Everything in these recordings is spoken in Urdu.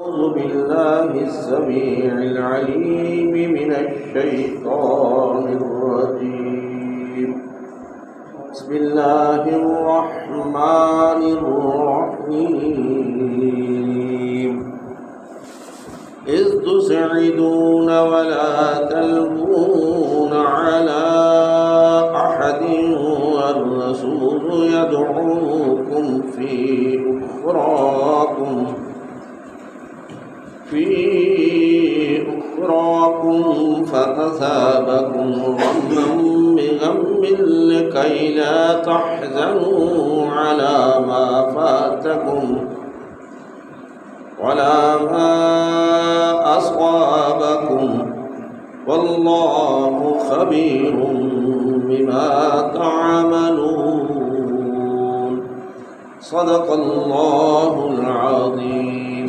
أعوذ بالله السميع العليم من الشيطان الرجيم. بسم الله الرحمن الرحيم. إذ تسعدون ولا تلوون على أحد والرسول يدعوكم في أخراكم فأثابكم غما بغم لكي لا تحزنوا على ما فاتكم ولا ما أصابكم والله خبير بما تعملون. صدق الله العظيم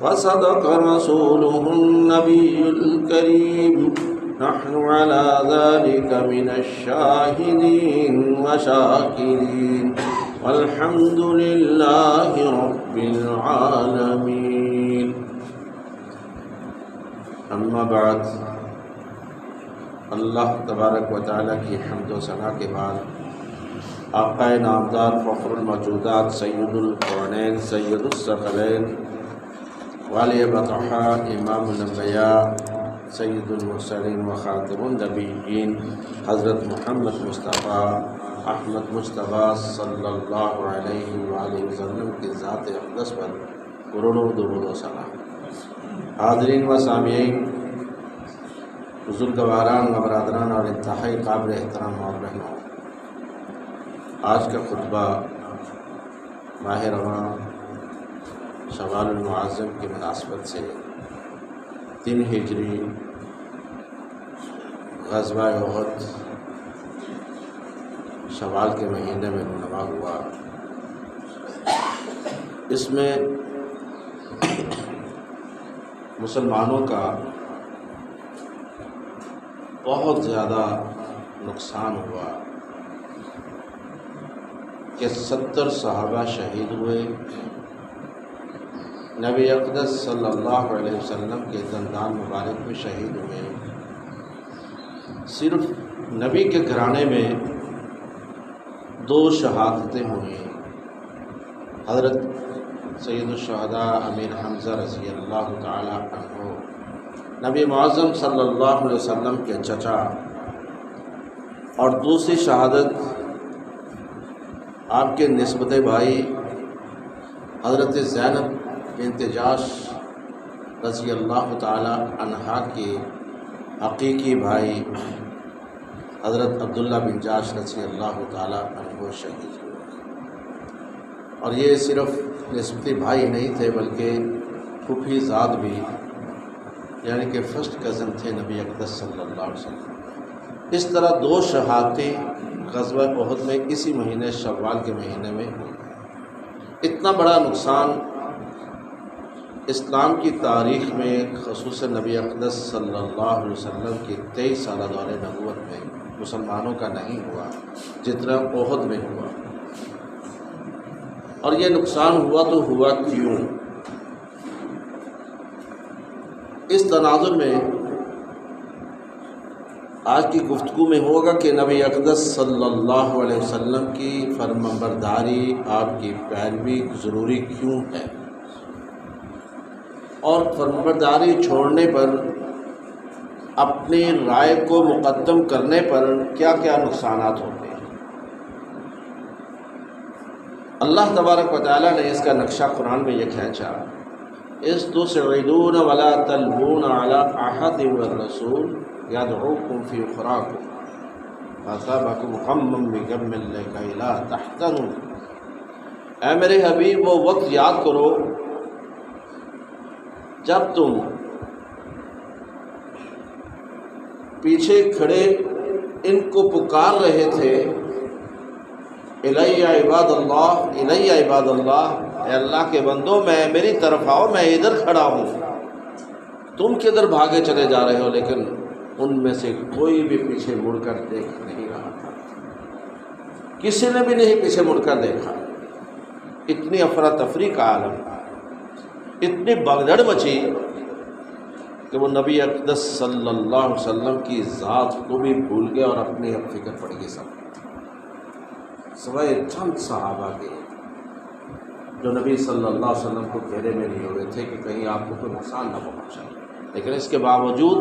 وصدق رسوله النبي الكريم. نحن على ذلك من الشاهدين وشاكرين والحمد لله رب العالمين. اما بعد، اللہ تبارک و تعالیٰ کی حمد و ثنا کے بعد آقا نامدار فخر الموجودات سید القرنین سید الثقلین والی بطحہ امام الانبیاء سید المرسلین و خاتم النبیین حضرت محمد مصطفیٰ احمد مصطفیٰ صلی اللہ علیہ وآلہ وسلم کی ذات اقدس پر کروڑوں درود و سلام. حاضرین و سامعین، بزرگواران و برادران اور انتہائی قابل احترام اور بہنوں، آج کا خطبہ ماہ رواں شوال المعظم کی مناسبت سے 3 ہجری غزوہ احد شوال کے مہینے میں رونما ہوا. اس میں مسلمانوں کا بہت زیادہ نقصان ہوا کہ 70 صحابہ شہید ہوئے. نبی اقدس صلی اللہ علیہ وسلم کے دندان مبارک میں شہید ہوئے. صرف نبی کے گھرانے میں 2 شہادتیں ہوئیں. حضرت سید الشہداء امیر حمزہ رضی اللہ تعالی عنہ نبی معظم صلی اللہ علیہ وسلم کے چچا، اور دوسری شہادت آپ کے نسبت بھائی حضرت زینب بنت جاش رضی اللہ تعالی عنہا کے حقیقی بھائی حضرت عبداللہ بن جاش رضی اللہ تعالی عنہ شہید ہوئے. اور یہ صرف نسبتی بھائی نہیں تھے بلکہ پھوپھی زاد بھی، یعنی کہ فرسٹ کزن تھے نبی اقدس صلی اللہ علیہ وسلم. اس طرح 2 شہادتیں غزوہ احد میں اسی مہینے شوال کے مہینے میں ہوئی. اتنا بڑا نقصان اسلام کی تاریخ میں خصوصاً نبی اقدس صلی اللہ علیہ وسلم کی 23 سالہ دور نبوت میں مسلمانوں کا نہیں ہوا جتنا احد میں ہوا. اور یہ نقصان ہوا تو ہوا کیوں؟ اس تناظر میں آج کی گفتگو میں ہوگا کہ نبی اقدس صلی اللہ علیہ وسلم کی فرمانبرداری، آپ کی پیروی ضروری کیوں ہے، اور فرمانبرداری چھوڑنے پر، اپنی رائے کو مقدم کرنے پر کیا کیا نقصانات ہوتے ہیں. اللہ تبارک و تعالیٰ نے اس کا نقشہ قرآن میں یہ کھینچا: اذ تسعدون ولا تلوون على احد والرسول يدعوكم في اخراكم فاصابكم غما بغم لكي لا تحزنوا. اے میرے حبیب، وہ وقت یاد کرو جب تم پیچھے کھڑے ان کو پکار رہے تھے، الیہ عباد اللہ، الیہ عباد اللہ، اے اللہ کے بندو میری طرف آؤ، میں ادھر کھڑا ہوں. تم کدھر بھاگے چلے جا رہے ہو؟ لیکن ان میں سے کوئی بھی پیچھے مڑ کر دیکھ نہیں رہا تھا. کسی نے بھی نہیں پیچھے مڑ کر دیکھا. اتنی افراتفری کا عالم. اتنی بھگدڑ مچی کہ وہ نبی اقدس صلی اللہ علیہ وسلم کی ذات کو بھی بھول گئے اور اپنی اب فکر پڑ گئی سوائے چند صحابہ کے جو نبی صلی اللہ علیہ وسلم کو گھیرے میں لیے ہوئے تھے کہ کہیں آپ کو کوئی نقصان نہ پہنچائے، لیکن اس کے باوجود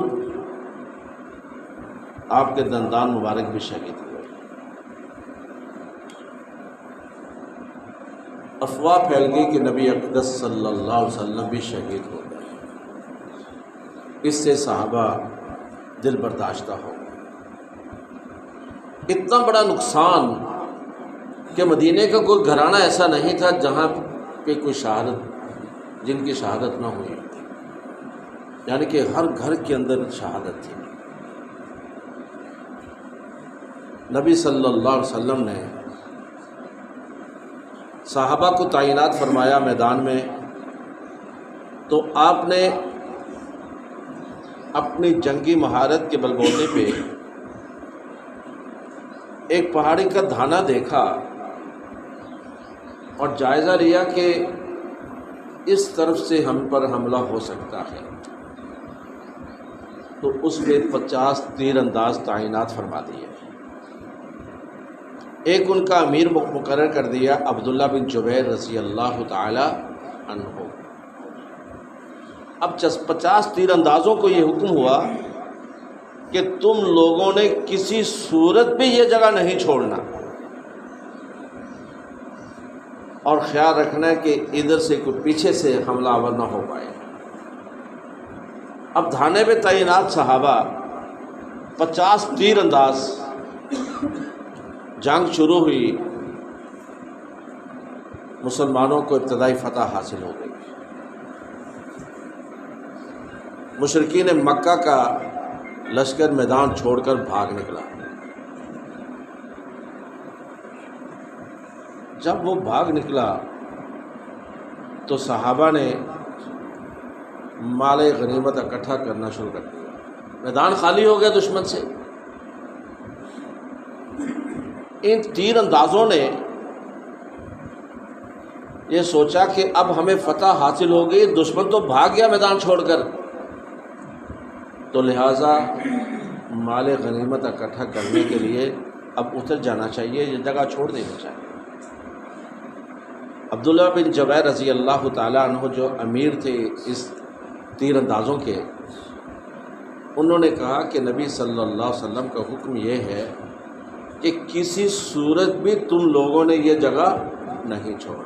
آپ کے دندان مبارک بھی شہید ہوئے۔ افواہ پھیل گئی کہ نبی اقدس صلی اللہ علیہ وسلم بھی شہید ہو گئے۔ اس سے صحابہ دل برداشتہ ہو گئے۔ اتنا بڑا نقصان کہ مدینے کا کوئی گھرانہ ایسا نہیں تھا جہاں پہ کوئی شہادت، جن کی شہادت نہ ہوئی، یعنی کہ ہر گھر کے اندر شہادت تھی۔ نبی صلی اللہ علیہ وسلم نے صحابہ کو تعینات فرمایا میدان میں، تو آپ نے اپنی جنگی مہارت کے بل بوتے پہ ایک پہاڑی کا دھانا دیکھا اور جائزہ لیا کہ اس طرف سے ہم پر حملہ ہو سکتا ہے، تو اس میں 50 تیر انداز تعینات فرما دیے۔ ایک ان کا امیر مقرر کر دیا عبداللہ بن جبیر رضی اللہ تعالی عنہ۔ اب 50 تیر اندازوں کو یہ حکم ہوا کہ تم لوگوں نے کسی صورت بھی یہ جگہ نہیں چھوڑنا، اور خیال رکھنا ہے کہ ادھر سے کوئی پیچھے سے حملہ آور نہ ہو پائے۔ اب دھانے پہ تعینات صحابہ 50 تیر انداز، جنگ شروع ہوئی، مسلمانوں کو ابتدائی فتح حاصل ہو گئی۔ مشرکین مکہ کا لشکر میدان چھوڑ کر بھاگ نکلا۔ جب وہ بھاگ نکلا تو صحابہ نے مال غنیمت اکٹھا کرنا شروع کر دیا۔ میدان خالی ہو گیا دشمن سے۔ ان تیر اندازوں نے یہ سوچا کہ اب ہمیں فتح حاصل ہو گئی، دشمن تو بھاگ گیا میدان چھوڑ کر، تو لہٰذا مال غنیمت اکٹھا کرنے کے لیے اب اتر جانا چاہیے، یہ جگہ چھوڑ دینی چاہیے۔ عبداللہ بن جبیر رضی اللہ تعالیٰ عنہ جو امیر تھے اس تیر اندازوں کے، انہوں نے کہا کہ نبی صلی اللہ علیہ وسلم کا حکم یہ ہے کہ کسی صورت بھی تم لوگوں نے یہ جگہ نہیں چھوڑا،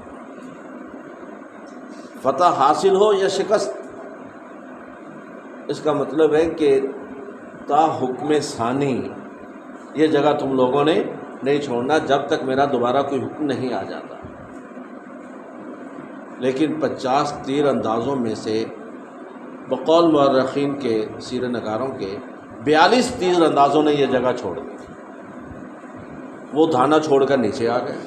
فتح حاصل ہو یا شکست۔ اس کا مطلب ہے کہ تا حکم ثانی یہ جگہ تم لوگوں نے نہیں چھوڑنا جب تک میرا دوبارہ کوئی حکم نہیں آ جاتا۔ لیکن 50 تیر اندازوں میں سے بقول مورخین کے سیرت نگاروں کے 42 تیر اندازوں نے یہ جگہ چھوڑ دی۔ وہ دھانا چھوڑ کر نیچے آ گئے،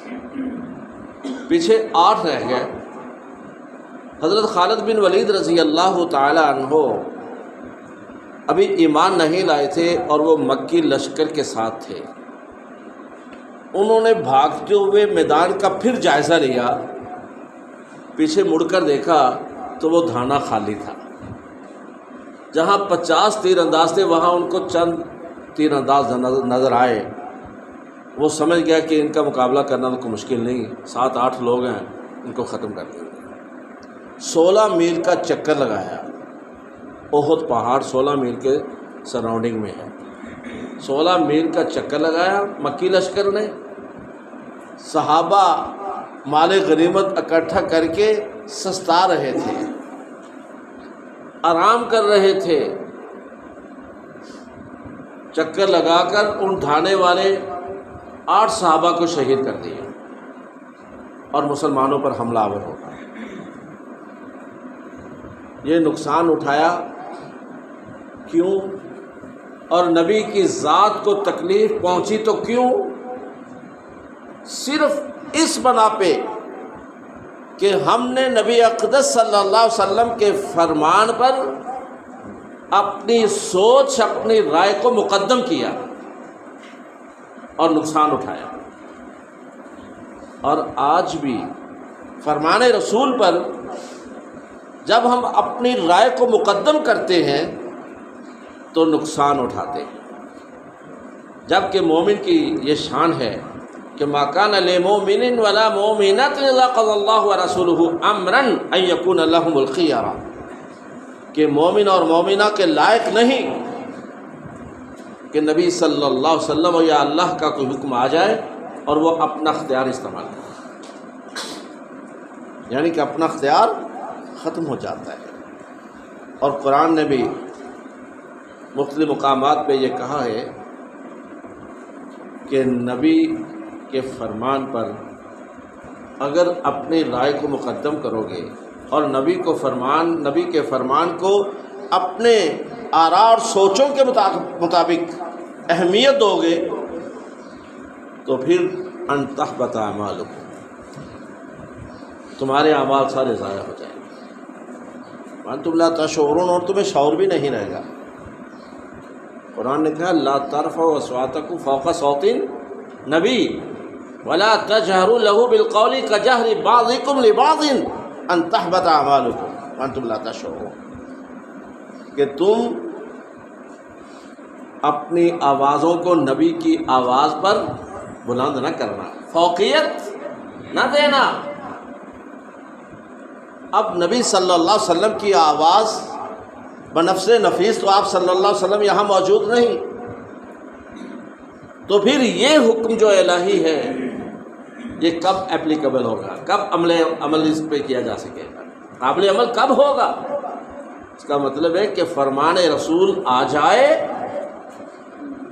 پیچھے 8 رہ گئے۔ حضرت خالد بن ولید رضی اللہ تعالی عنہ ابھی ایمان نہیں لائے تھے اور وہ مکی لشکر کے ساتھ تھے۔ انہوں نے بھاگتے ہوئے میدان کا پھر جائزہ لیا، پیچھے مڑ کر دیکھا تو وہ دھانا خالی تھا۔ جہاں 50 تیر انداز تھے وہاں ان کو چند تیر انداز نظر آئے۔ وہ سمجھ گیا کہ ان کا مقابلہ کرنا تو کوئی مشکل نہیں، 7-8 لوگ ہیں، ان کو ختم کر دیں گے۔ 16 میل کا چکر لگایا۔ احد پہاڑ 16 میل کے سراؤنڈنگ میں ہے۔ 16 میل کا چکر لگایا مکی لشکر نے۔ صحابہ مال غنیمت اکٹھا کر کے سستا رہے تھے، آرام کر رہے تھے۔ چکر لگا کر ان ڈھانے والے 8 صحابہ کو شہید کر دیا اور مسلمانوں پر حملہ آور ہو گیا۔ یہ نقصان اٹھایا کیوں؟ اور نبی کی ذات کو تکلیف پہنچی تو کیوں؟ صرف اس بنا پہ کہ ہم نے نبی اقدس صلی اللہ علیہ وسلم کے فرمان پر اپنی سوچ، اپنی رائے کو مقدم کیا اور نقصان اٹھایا۔ اور آج بھی فرمان رسول پر جب ہم اپنی رائے کو مقدم کرتے ہیں تو نقصان اٹھاتے ہیں، جبکہ مومن کی یہ شان ہے کہ ما کان للمؤمن ولا مؤمنۃ اذا قضى الله ورسوله امرا ان يكون لهم الخيار، کہ مومن اور مومنہ کے لائق نہیں کہ نبی صلی اللہ علیہ وسلم یا اللہ کا کوئی حکم آ جائے اور وہ اپنا اختیار استعمال کرے، یعنی کہ اپنا اختیار ختم ہو جاتا ہے۔ اور قرآن نے بھی مختلف مقامات پہ یہ کہا ہے کہ نبی کے فرمان پر اگر اپنی رائے کو مقدم کرو گے اور نبی کے فرمان کو اپنے آراء اور سوچوں کے مطابق اہمیت دو گے تو پھر ان تحبط اعمالکم، تمہارے اعمال سارے ضائع ہو جائیں گے، وانتم لا تشعرون، اور تمہیں شعور بھی نہیں رہے گا۔ قرآن نے کہا لا ترفعوا اصواتکم فوق صوت النبی ولا تجہروا له بالقول كجهر بعضکم لبعض ان تحبط اعمالکم وانتم لا تشعرون، کہ تم اپنی آوازوں کو نبی کی آواز پر بلند نہ کرنا، فوقیت نہ دینا۔ اب نبی صلی اللہ علیہ وسلم کی آواز بنفس نفیس تو آپ صلی اللہ علیہ وسلم یہاں موجود نہیں، تو پھر یہ حکم جو الہی ہے یہ کب اپلیکیبل ہوگا، کب عمل اس پہ کیا جا سکے گا، قابل عمل کب ہوگا؟ اس کا مطلب ہے کہ فرمان رسول آ جائے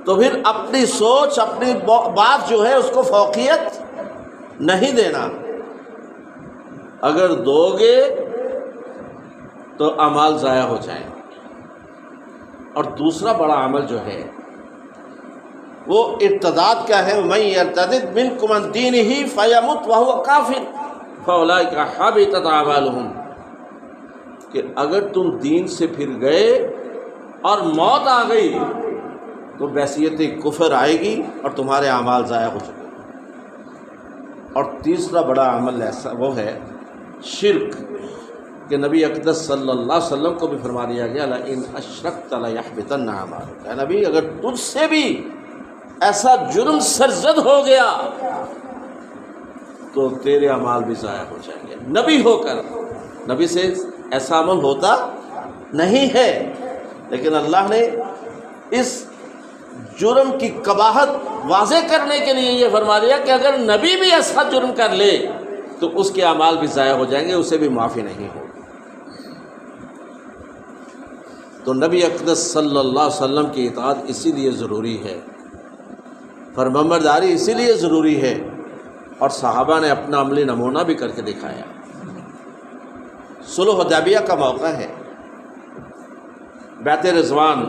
تو پھر اپنی سوچ، اپنی بات جو ہے اس کو فوقیت نہیں دینا، اگر دو گے تو اعمال ضائع ہو جائیں۔ اور دوسرا بڑا عمل جو ہے وہ ارتداد کا ہے، من یرتد منکم عن دینہ فیمت وہو کافر فاولئک حبطت اعمالہم، کہ اگر تم دین سے پھر گئے اور موت آ گئی تو بحیثیت کفر آئے گی اور تمہارے اعمال ضائع ہو چکے ہیں۔ اور تیسرا بڑا عمل ایسا وہ ہے شرک، کہ نبی اقدس صلی اللہ علیہ وسلم کو بھی فرما دیا گیا لئن اشرکت لیحبطن اعمالک، اے نبی اگر تجھ سے بھی ایسا جرم سرزد ہو گیا تو تیرے اعمال بھی ضائع ہو جائیں گے۔ نبی ہو کر نبی سے ایسا عمل ہوتا نہیں ہے، لیکن اللہ نے اس جرم کی قباحت واضح کرنے کے لیے یہ فرما دیا کہ اگر نبی بھی ایسا جرم کر لے تو اس کے اعمال بھی ضائع ہو جائیں گے، اسے بھی معافی نہیں ہوگی۔ تو نبی اقدس صلی اللہ علیہ وسلم کی اطاعت اسی لیے ضروری ہے، فرمانبرداری اسی لیے ضروری ہے، اور صحابہ نے اپنا عملی نمونہ بھی کر کے دکھایا۔ صلح حدیبیہ کا موقع ہے، بیعت رضوان،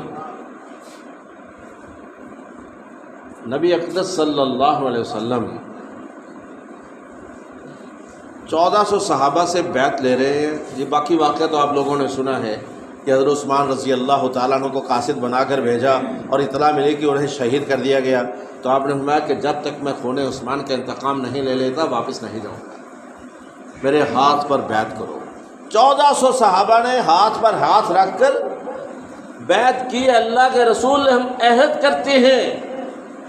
نبی اقدس صلی اللہ علیہ وسلم 1400 صحابہ سے بیعت لے رہے ہیں۔ یہ باقی واقعہ تو آپ لوگوں نے سنا ہے کہ حضرت عثمان رضی اللہ تعالیٰ عنہ کو قاصد بنا کر بھیجا اور اطلاع ملی کہ انہیں شہید کر دیا گیا، تو آپ نے فرمایا کہ جب تک میں خون عثمان کا انتقام نہیں لے لیتا واپس نہیں جاؤں گا، میرے ہاتھ پر بیعت کرو۔ 1400 صحابہ نے ہاتھ پر ہاتھ رکھ کر بیعت کی۔ اللہ کے رسول ہم عہد کرتے ہیں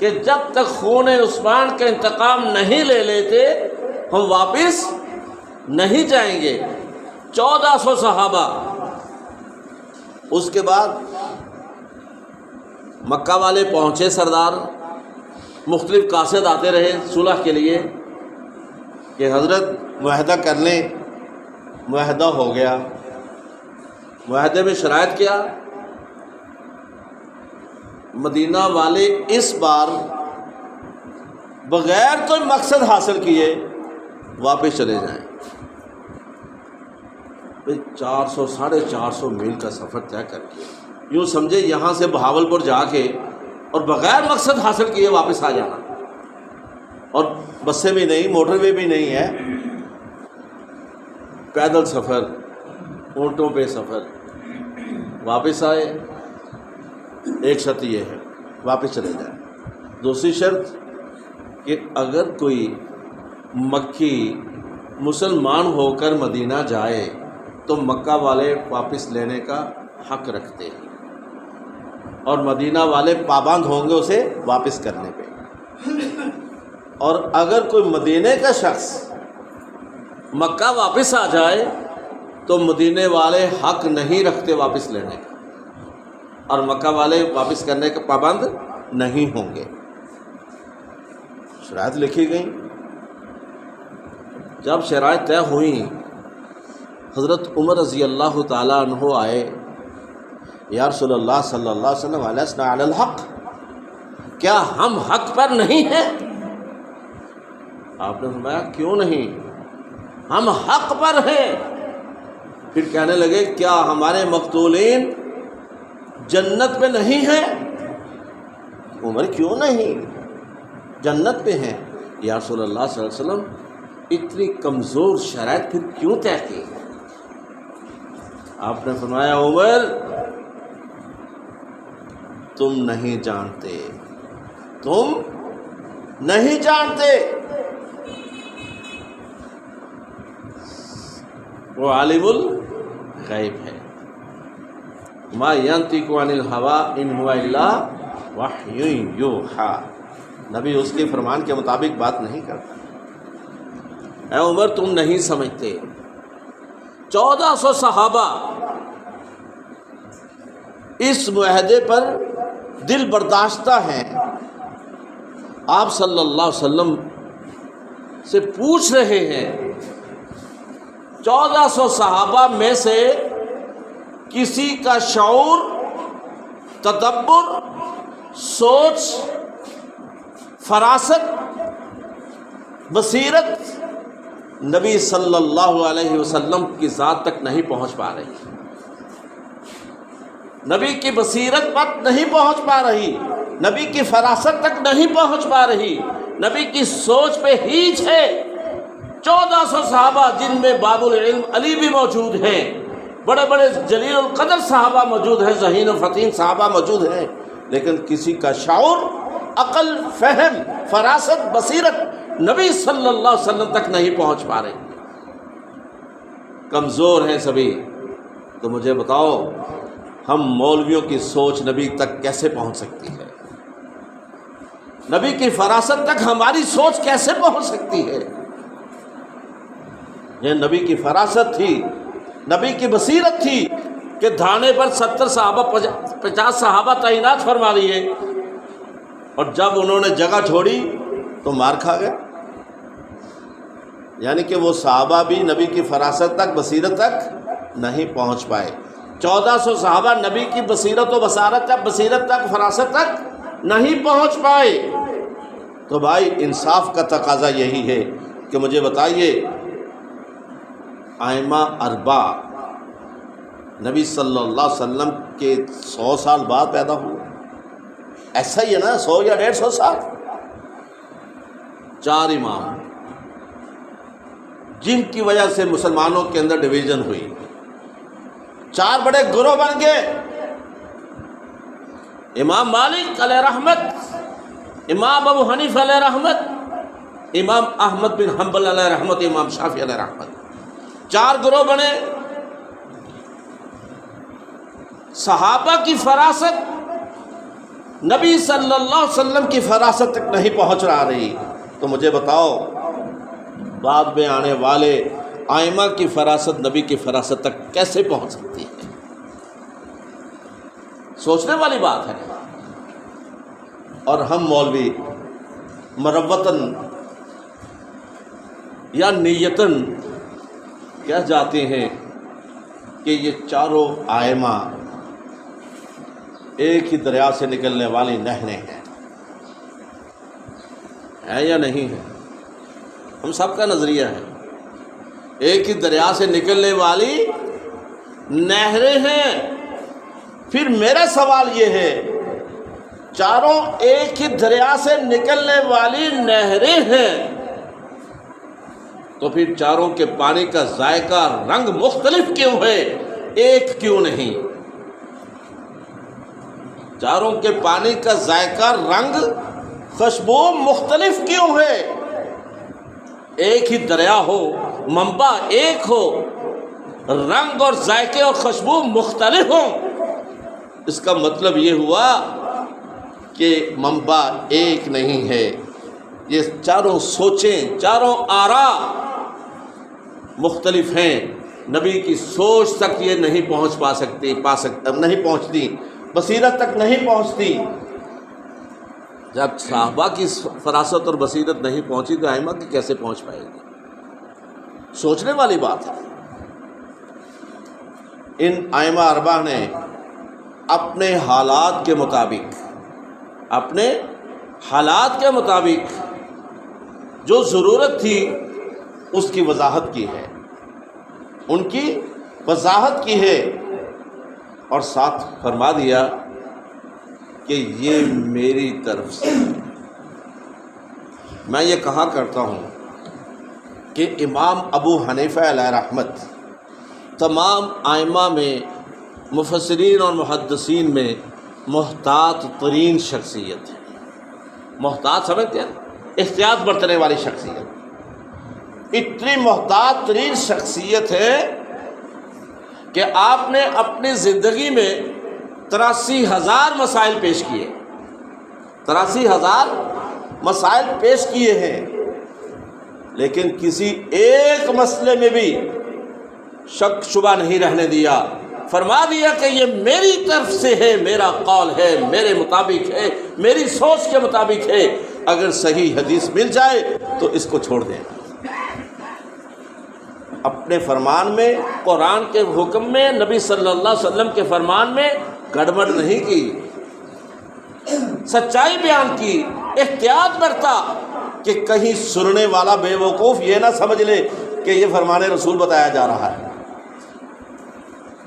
کہ جب تک خون عثمان کا انتقام نہیں لے لیتے ہم واپس نہیں جائیں گے۔ 1400 صحابہ۔ اس کے بعد مکہ والے پہنچے، سردار مختلف قاصد آتے رہے صلح کے لیے کہ حضرت معاہدہ کر لیں۔ معاہدہ ہو گیا، معاہدے میں شرائط کیا، مدینہ والے اس بار بغیر کوئی مقصد حاصل کیے واپس چلے جائیں۔ 400 450 میل کا سفر طے کر کے، یوں سمجھے یہاں سے بہاولپور جا کے اور بغیر مقصد حاصل کیے واپس آ جانا، اور بسیں بھی نہیں، موٹر وے بھی نہیں ہے، پیدل سفر، اونٹوں پہ سفر۔ واپس آئے، ایک شرط یہ ہے واپس چلے جائیں۔ دوسری شرط کہ اگر کوئی مکی مسلمان ہو کر مدینہ جائے تو مکہ والے واپس لینے کا حق رکھتے ہیں، اور مدینہ والے پابند ہوں گے اسے واپس کرنے پہ۔ اور اگر کوئی مدینے کا شخص مکہ واپس آ جائے تو مدینے والے حق نہیں رکھتے واپس لینے کا، اور مکہ والے واپس کرنے کے پابند نہیں ہوں گے۔ شرائط لکھی گئیں، جب شرائط طے ہوئیں حضرت عمر رضی اللہ تعالیٰ عنہ آئے، یا رسول اللہ صلی اللہ علیہ وسلم الیسنا علی الحق، کیا ہم حق پر نہیں ہیں؟ آپ نے فرمایا کیوں نہیں، ہم حق پر ہیں۔ پھر کہنے لگے کیا ہمارے مقتولین جنت پہ نہیں ہیں؟ عمر کیوں نہیں، جنت پہ ہیں۔ یا رسول اللہ صلی اللہ علیہ وسلم اتنی کمزور شرائط پھر کیوں طے کی؟ آپ نے فرمایا عمر تم نہیں جانتے، تم نہیں جانتے، وہ عالم الغیب ہے۔ ما ینطق عن الہوی ان هو الا وحی یوحی، نبی اس کے فرمان کے مطابق بات نہیں کرتا۔ اے عمر تم نہیں سمجھتے، 1400 صحابہ اس معاہدے پر دل برداشتہ ہیں، آپ صلی اللہ علیہ وسلم سے پوچھ رہے ہیں، 1400 صحابہ میں سے کسی کا شعور، تدبر، سوچ، فراست، بصیرت نبی صلی اللہ علیہ وسلم کی ذات تک نہیں پہنچ پا رہی، نبی کی بصیرت پر نہیں پہنچ پا رہی، نبی کی فراست تک نہیں پہنچ پا رہی، نبی کی سوچ پہ ہیچ ہے۔ 1400 صحابہ جن میں باب العلم علی بھی موجود ہیں، بڑے بڑے جلیل القدر صحابہ موجود ہیں، ذہین و فطین صحابہ موجود ہیں، لیکن کسی کا شعور، عقل، فہم، فراست، بصیرت نبی صلی اللہ علیہ وسلم تک نہیں پہنچ پا رہے، کمزور ہیں سبھی۔ تو مجھے بتاؤ ہم مولویوں کی سوچ نبی تک کیسے پہنچ سکتی ہے؟ نبی کی فراست تک ہماری سوچ کیسے پہنچ سکتی ہے؟ یہ نبی کی فراست تھی، نبی کی بصیرت تھی کہ دھانے پر 70 صحابہ 50 صحابہ تعینات فرما لیے، اور جب انہوں نے جگہ چھوڑی تو مار کھا گئے۔ یعنی کہ وہ صحابہ بھی نبی کی فراست تک، بصیرت تک نہیں پہنچ پائے۔ 1400 صحابہ نبی کی بصیرت و بصارت تک، بصیرت تک، فراست تک نہیں پہنچ پائے۔ تو بھائی انصاف کا تقاضا یہی ہے کہ مجھے بتائیے ائمہ اربع نبی صلی اللہ علیہ وسلم کے 100 سال بعد پیدا ہوئے، ایسا ہی ہے نا، 100 یا 150 سال۔ 4 امام جن کی وجہ سے مسلمانوں کے اندر ڈویژن ہوئی، 4 بڑے گروہ بن گئے، امام مالک علیہ رحمت، امام ابو حنیفہ علیہ رحمت، امام احمد بن حنبل علیہ رحمت، امام شافعی علیہ رحمت، 4 گروہ بنے۔ صحابہ کی فراست نبی صلی اللہ علیہ وسلم کی فراست تک نہیں پہنچ رہی، تو مجھے بتاؤ بعد میں آنے والے ائمہ کی فراست نبی کی فراست تک کیسے پہنچ سکتی ہے؟ سوچنے والی بات ہے۔ اور ہم مولوی مروتاً یا نیتاً کہہ جاتے ہیں کہ یہ چاروں ائمہ ایک ہی دریا سے نکلنے والی نہریں ہیں، ہے یا نہیں ہے؟ ہم سب کا نظریہ ہے ایک ہی دریا سے نکلنے والی نہریں ہیں۔ پھر میرا سوال یہ ہے، چاروں ایک ہی دریا سے نکلنے والی نہریں ہیں، تو پھر چاروں کے پانی کا ذائقہ، رنگ مختلف کیوں ہے، ایک کیوں نہیں؟ چاروں کے پانی کا ذائقہ، رنگ، خوشبو مختلف کیوں ہے؟ ایک ہی دریا ہو، منبع ایک ہو، رنگ اور ذائقے اور خوشبو مختلف ہوں، اس کا مطلب یہ ہوا کہ منبع ایک نہیں ہے، یہ چاروں سوچیں، چاروں آرا مختلف ہیں۔ نبی کی سوچ تک یہ نہیں نہیں پہنچتی، بصیرت تک نہیں پہنچتی۔ جب صحابہ کی فراست اور بصیرت نہیں پہنچی تو ائمہ کی کیسے پہنچ پائے گی؟ سوچنے والی بات ہے۔ ان ائمہ اربعہ نے اپنے حالات کے مطابق جو ضرورت تھی اس کی وضاحت کی ہے، ان کی وضاحت کی ہے، اور ساتھ فرما دیا کہ یہ میری طرف سے۔ میں یہ کہا کرتا ہوں کہ امام ابو حنیفہ علیہ رحمت تمام ائمہ میں، مفسرین اور محدثین میں محتاط ترین شخصیت ہے۔ محتاط سمجھتے ہیں؟ احتیاط برتنے والی شخصیت، اتنی محتاط ترین شخصیت ہے کہ آپ نے اپنی زندگی میں 83,000 مسائل پیش کیے، 83,000 مسائل پیش کیے ہیں، لیکن کسی ایک مسئلے میں بھی شک شبہ نہیں رہنے دیا۔ فرما دیا کہ یہ میری طرف سے ہے، میرا قول ہے، میرے مطابق ہے، میری سوچ کے مطابق ہے، اگر صحیح حدیث مل جائے تو اس کو چھوڑ دینا۔ اپنے فرمان میں، قرآن کے حکم میں، نبی صلی اللہ علیہ وسلم کے فرمان میں گڑبڑ نہیں کی، سچائی بیان کی، احتیاط برتا کہ کہیں سننے والا بے وقوف یہ نہ سمجھ لے کہ یہ فرمان رسول بتایا جا رہا ہے۔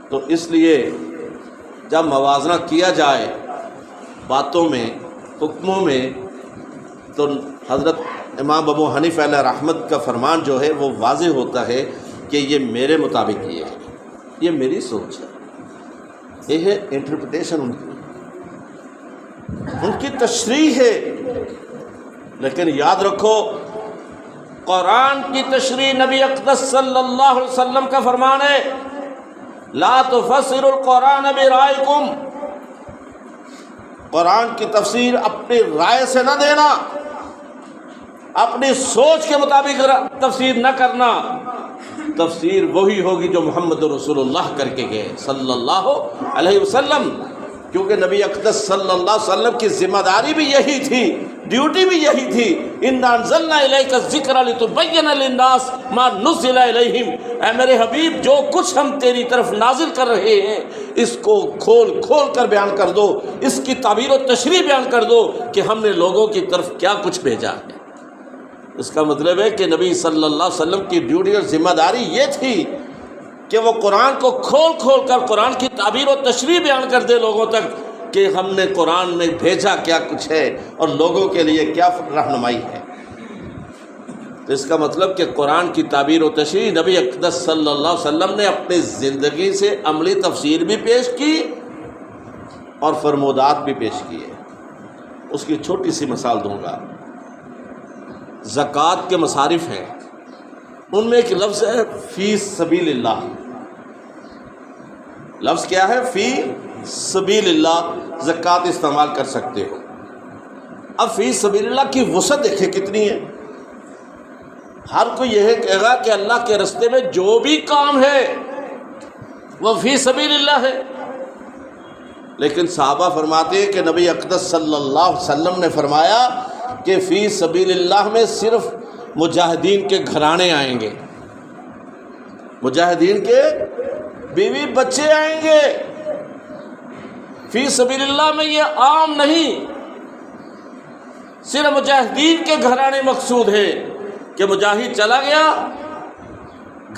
تو اس لیے جب موازنہ کیا جائے باتوں میں، حکموں میں، تو حضرت امام ابو حنیفہ علیہ رحمت کا فرمان جو ہے وہ واضح ہوتا ہے کہ یہ میرے مطابق یہ ہے، یہ میری سوچ ہے، یہ ہے انٹرپریٹیشن ان کی تشریح ہے۔ لیکن یاد رکھو، قرآن کی تشریح نبی اقدس صلی اللہ علیہ وسلم کا فرمان ہے، لا تفسر القرآن برائکم، قرآن کی تفسیر اپنی رائے سے نہ دینا، اپنی سوچ کے مطابق تفسیر نہ کرنا۔ تفسیر وہی ہوگی جو محمد رسول اللہ کر کے گئے صلی اللہ علیہ وسلم، کیونکہ نبی اقدس صلی اللہ علیہ وسلم کی ذمہ داری بھی یہی تھی، ڈیوٹی بھی یہی تھی۔ اِنَّا أَنزَلْنَا إِلَيْكَ الذِّكْرَ لِتُبَيِّنَ لِلنَّاسِ مَا نُزِّلَ إِلَيْهِمْ، اے میرے حبیب جو کچھ ہم تیری طرف نازل کر رہے ہیں اس کو کھول کھول کر بیان کر دو، اس کی تعبیر و تشریح بیان کر دو کہ ہم نے لوگوں کی طرف کیا کچھ بھیجا ہے۔ اس کا مطلب ہے کہ نبی صلی اللہ علیہ وسلم کی ڈیوٹی اور ذمہ داری یہ تھی کہ وہ قرآن کو کھول کھول کر قرآن کی تعبیر و تشریح بیان کر دے لوگوں تک کہ ہم نے قرآن میں بھیجا کیا کچھ ہے اور لوگوں کے لیے کیا رہنمائی ہے۔ تو اس کا مطلب کہ قرآن کی تعبیر و تشریح نبی اقدس صلی اللہ علیہ وسلم نے اپنی زندگی سے عملی تفسیر بھی پیش کی اور فرمودات بھی پیش کیے۔ اس کی چھوٹی سی مثال دوں گا۔ زکوٰۃ کے مصارف ہیں، ان میں ایک لفظ ہے فی سبیل اللہ۔ لفظ کیا ہے؟ فی سبیل اللہ، زکوٰۃ استعمال کر سکتے ہو۔ اب فی سبیل اللہ کی وسعت دیکھیں کتنی ہے۔ ہر کوئی یہ کہے گا کہ اللہ کے راستے میں جو بھی کام ہے وہ فی سبیل اللہ ہے، لیکن صحابہ فرماتے ہیں کہ نبی اقدس صلی اللہ علیہ وسلم نے فرمایا کہ فی سبیل اللہ میں صرف مجاہدین کے گھرانے آئیں گے، مجاہدین کے بیوی بچے آئیں گے۔ فی سبیل اللہ میں یہ عام نہیں، صرف مجاہدین کے گھرانے مقصود ہے کہ مجاہد چلا گیا،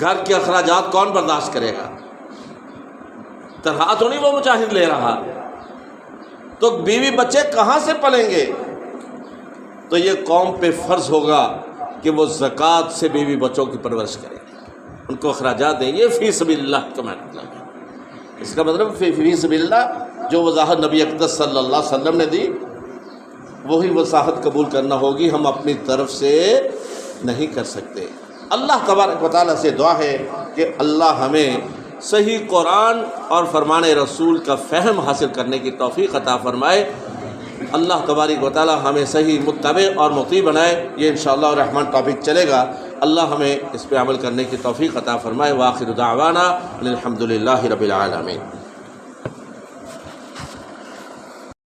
گھر کے اخراجات کون برداشت کرے گا؟ تنہا تو نہیں وہ مجاہد لے رہا، تو بیوی بچے کہاں سے پلیں گے؟ تو یہ قوم پہ فرض ہوگا کہ وہ زکوٰۃ سے بیوی بچوں کی پرورش کرے، ان کو اخراجات دیں۔ یہ فی سبیل اللہ کا مطلب ہے۔ اس کا مطلب فی سبیل اللہ جو وضاحت نبی اقدس صلی اللہ علیہ وسلم نے دی وہی وضاحت قبول کرنا ہوگی، ہم اپنی طرف سے نہیں کر سکتے۔ اللہ تبارک و تعالیٰ سے دعا ہے کہ کہ اللہ ہمیں صحیح قرآن اور فرمان رسول کا فہم حاصل کرنے کی توفیق عطا فرمائے۔ اللہ تبارک و تعالی ہمیں صحیح متبع اور مطیع بنائے۔ یہ انشاءاللہ الرحمن ٹاپک چلے گا، اللہ ہمیں اس پہ عمل کرنے کی توفیق عطا فرمائے۔ وآخر دعوانا الحمدللہ رب العالمین۔